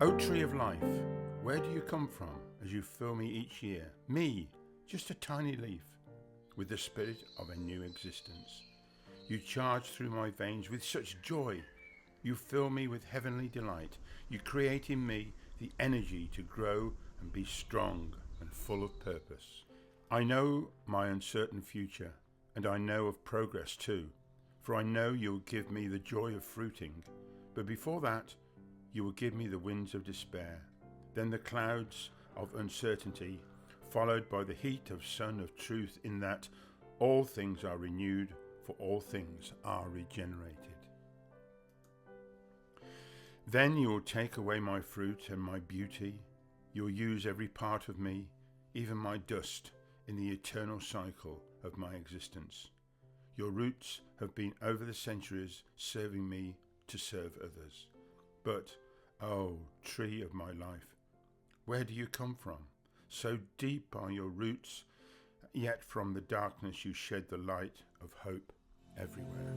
O tree of life, where do you come from as you fill me each year? Me, just a tiny leaf, with the spirit of a new existence. You charge through my veins with such joy. You fill me with heavenly delight. You create in me the energy to grow and be strong and full of purpose. I know my uncertain future, and I know of progress too, for I know you will give me the joy of fruiting, but before that, you will give me the winds of despair, then the clouds of uncertainty, followed by the heat of sun of truth, in that all things are renewed, for all things are regenerated. Then you will take away my fruit and my beauty. You will use every part of me, even my dust, in the eternal cycle of my existence. Your roots have been over the centuries serving me to serve others. But, oh, tree of my life, where do you come from? So deep are your roots, yet from the darkness you shed the light of hope everywhere.